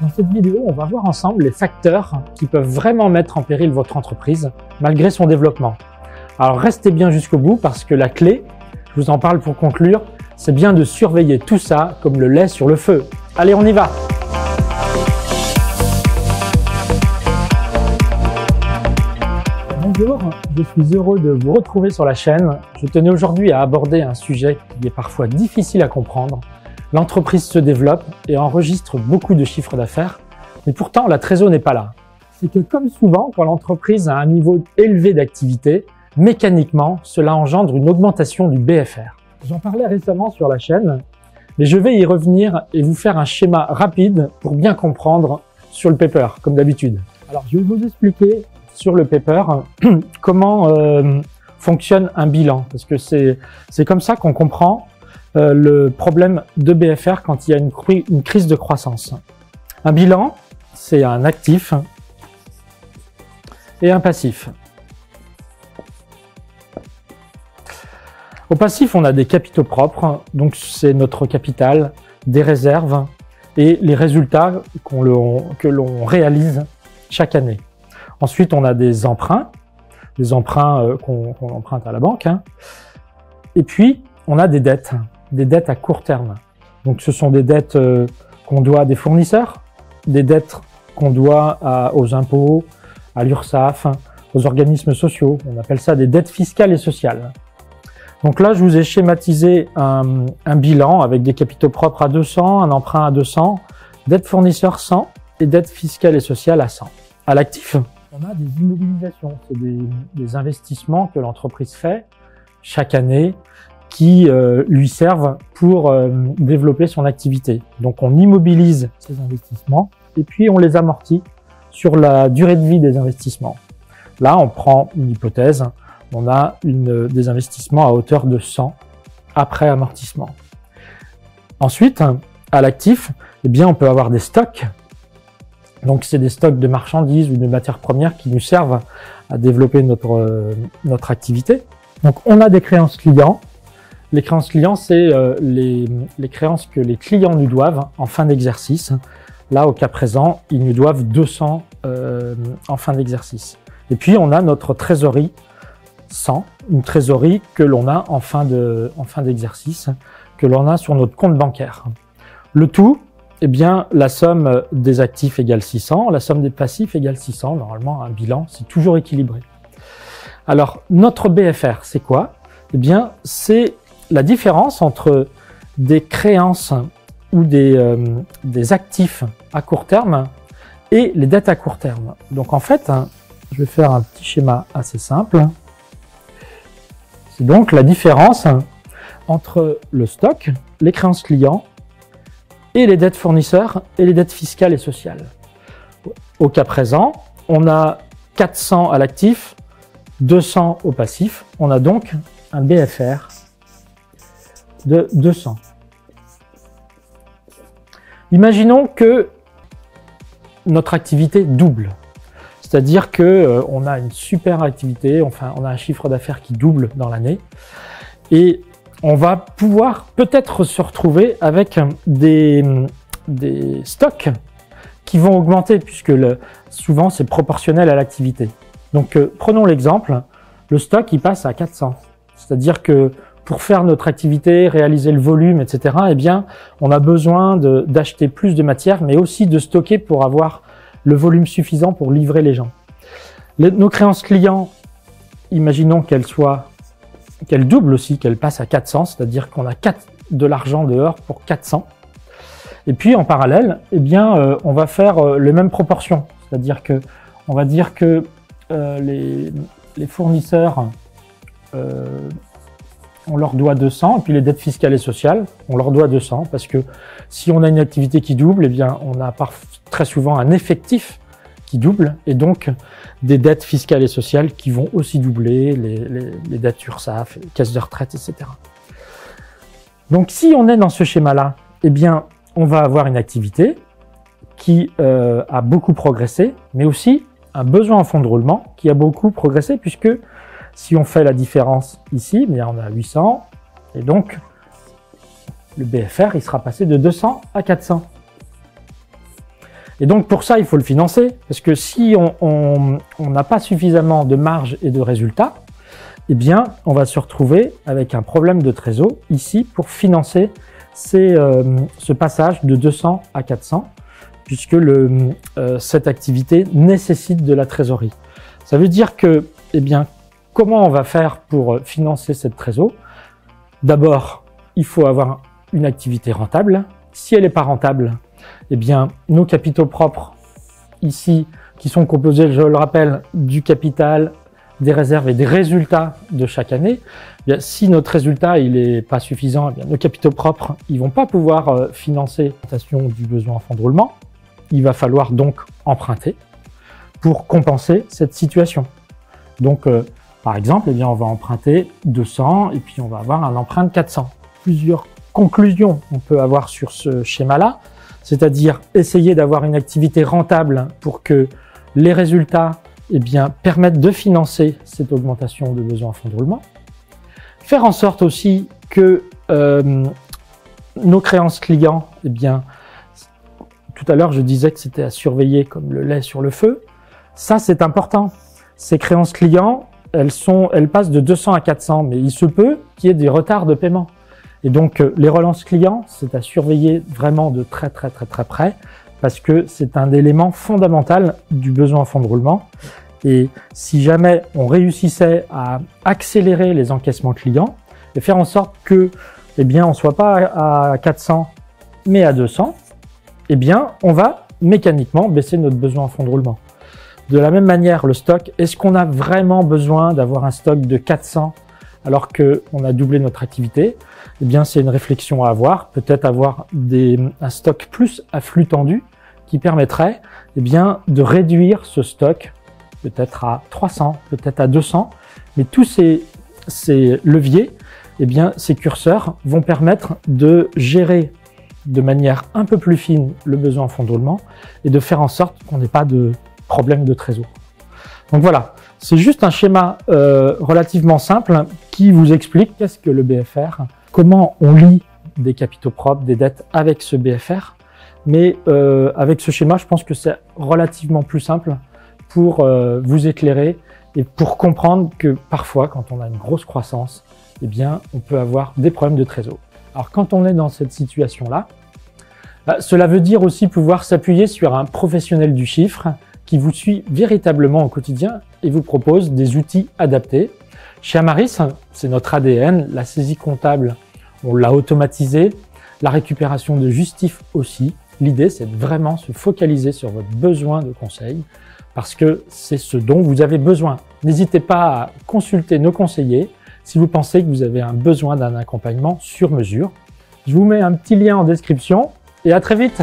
Dans cette vidéo, on va voir ensemble les facteurs qui peuvent vraiment mettre en péril votre entreprise malgré son développement. Alors restez bien jusqu'au bout parce que la clé, je vous en parle pour conclure, c'est bien de surveiller tout ça comme le lait sur le feu. Allez, on y va! Bonjour, je suis heureux de vous retrouver sur la chaîne. Je tenais aujourd'hui à aborder un sujet qui est parfois difficile à comprendre. L'entreprise se développe et enregistre beaucoup de chiffres d'affaires, mais pourtant la trésor n'est pas là. C'est que comme souvent, quand l'entreprise a un niveau élevé d'activité, mécaniquement, cela engendre une augmentation du BFR. J'en parlais récemment sur la chaîne, mais je vais y revenir et vous faire un schéma rapide pour bien comprendre sur le paper, comme d'habitude. Alors je vais vous expliquer sur le paper comment fonctionne un bilan, parce que c'est comme ça qu'on comprend le problème de BFR quand il y a une crise de croissance. Un bilan, c'est un actif et un passif. Au passif, on a des capitaux propres, donc c'est notre capital, des réserves et les résultats que l'on réalise chaque année. Ensuite, on a des emprunts qu'on emprunte à la banque, et puis on a des dettes à court terme. Donc ce sont des dettes qu'on doit à des fournisseurs, des dettes qu'on doit aux impôts, à l'URSSAF, aux organismes sociaux. On appelle ça des dettes fiscales et sociales. Donc là, je vous ai schématisé un bilan avec des capitaux propres à 200, un emprunt à 200, dette fournisseur 100 et dette fiscale et sociale à 100. À l'actif, on a des immobilisations, c'est des investissements que l'entreprise fait chaque année qui lui servent pour développer son activité. Donc on immobilise ces investissements et puis on les amortit sur la durée de vie des investissements. Là, on prend une hypothèse, on a des investissements à hauteur de 100 après amortissement. Ensuite, à l'actif, eh bien, on peut avoir des stocks. Donc c'est des stocks de marchandises ou de matières premières qui nous servent à développer notre activité. Donc on a des créances clients. Les créances clients, c'est les créances que les clients nous doivent en fin d'exercice. Là, au cas présent, ils nous doivent 200 en fin d'exercice. Et puis on a notre trésorerie 100, une trésorerie que l'on a en fin d'exercice, que l'on a sur notre compte bancaire. Le tout, eh bien, la somme des actifs égale 600, la somme des passifs égale 600. Normalement, un bilan, c'est toujours équilibré. Alors, notre BFR, c'est quoi? Eh bien, c'est la différence entre des créances ou des actifs à court terme et les dettes à court terme. Donc, en fait, je vais faire un petit schéma assez simple. C'est donc la différence entre le stock, les créances clients et les dettes fournisseurs et les dettes fiscales et sociales. Au cas présent, on a 400 à l'actif, 200 au passif. On a donc un BFR de 200. Imaginons que notre activité double. C'est-à-dire que on a une super activité, enfin on a un chiffre d'affaires qui double dans l'année et on va pouvoir peut-être se retrouver avec des stocks qui vont augmenter puisque souvent c'est proportionnel à l'activité. Donc prenons l'exemple, le stock il passe à 400. C'est-à-dire que pour faire notre activité, réaliser le volume, etc., eh bien on a besoin d'acheter plus de matière mais aussi de stocker pour avoir le volume suffisant pour livrer les gens. Nos créances clients, imaginons qu'elles doublent aussi, qu'elles passent à 400, c'est-à-dire qu'on a de l'argent dehors pour 400. Et puis en parallèle, eh bien, on va faire les mêmes proportions, c'est-à-dire que on va dire que les fournisseurs, on leur doit 200, et puis les dettes fiscales et sociales, on leur doit 200, parce que si on a une activité qui double, eh bien, on a très souvent un effectif qui double, et donc des dettes fiscales et sociales qui vont aussi doubler, les dettes URSSAF, les caisses de retraite, etc. Donc si on est dans ce schéma-là, eh bien, on va avoir une activité qui a beaucoup progressé, mais aussi un besoin en fonds de roulement qui a beaucoup progressé, puisque si on fait la différence ici, bien on a 800, et donc le BFR il sera passé de 200 à 400. Et donc pour ça, il faut le financer, parce que si on n'a pas suffisamment de marge et de résultats, eh bien, on va se retrouver avec un problème de trésor ici pour financer ce passage de 200 à 400, puisque cette activité nécessite de la trésorerie. Ça veut dire que, eh bien, comment on va faire pour financer cette trésor? D'abord, il faut avoir une activité rentable. Si elle n'est pas rentable, eh bien, nos capitaux propres ici, qui sont composés, je le rappelle, du capital, des réserves et des résultats de chaque année, eh bien, si notre résultat il est pas suffisant, eh bien, nos capitaux propres ils vont pas pouvoir financer l'augmentation du besoin en fonds de roulement. Il va falloir donc emprunter pour compenser cette situation. Donc, par exemple, eh bien, on va emprunter 200 et puis on va avoir un emprunt de 400. Plusieurs conclusions on peut avoir sur ce schéma-là, c'est-à-dire essayer d'avoir une activité rentable pour que les résultats eh bien, permettre de financer cette augmentation de besoins en fonds de roulement. Faire en sorte aussi que nos créances clients, eh bien, tout à l'heure je disais que c'était à surveiller comme le lait sur le feu. Ça c'est important. Ces créances clients, elles passent de 200 à 400, mais il se peut qu'il y ait des retards de paiement. Et donc les relances clients, c'est à surveiller vraiment de très près, parce que c'est un élément fondamental du besoin en fonds de roulement. Et si jamais on réussissait à accélérer les encaissements clients et faire en sorte que, eh bien, on soit pas à 400 mais à 200, eh bien, on va mécaniquement baisser notre besoin en fonds de roulement. De la même manière, le stock, est-ce qu'on a vraiment besoin d'avoir un stock de 400 alors qu'on a doublé notre activité? Eh bien, c'est une réflexion à avoir. Peut-être avoir un stock plus à flux tendu qui permettrait, eh bien, de réduire ce stock peut-être à 300, peut-être à 200, mais tous ces leviers, eh bien, ces curseurs vont permettre de gérer de manière un peu plus fine le besoin en fonds de roulement et de faire en sorte qu'on n'ait pas de problème de trésor. Donc voilà, c'est juste un schéma relativement simple qui vous explique qu'est-ce que le BFR, comment on lie des capitaux propres, des dettes avec ce BFR, mais avec ce schéma, je pense que c'est relativement plus simple pour vous éclairer et pour comprendre que parfois, quand on a une grosse croissance, eh bien, on peut avoir des problèmes de trésor. Alors, quand on est dans cette situation-là, cela veut dire aussi pouvoir s'appuyer sur un professionnel du chiffre qui vous suit véritablement au quotidien et vous propose des outils adaptés. Chez Amaris, c'est notre ADN, la saisie comptable, on l'a automatisé, la récupération de justifs aussi. L'idée, c'est de vraiment se focaliser sur votre besoin de conseil parce que c'est ce dont vous avez besoin. N'hésitez pas à consulter nos conseillers si vous pensez que vous avez un besoin d'un accompagnement sur mesure. Je vous mets un petit lien en description et à très vite!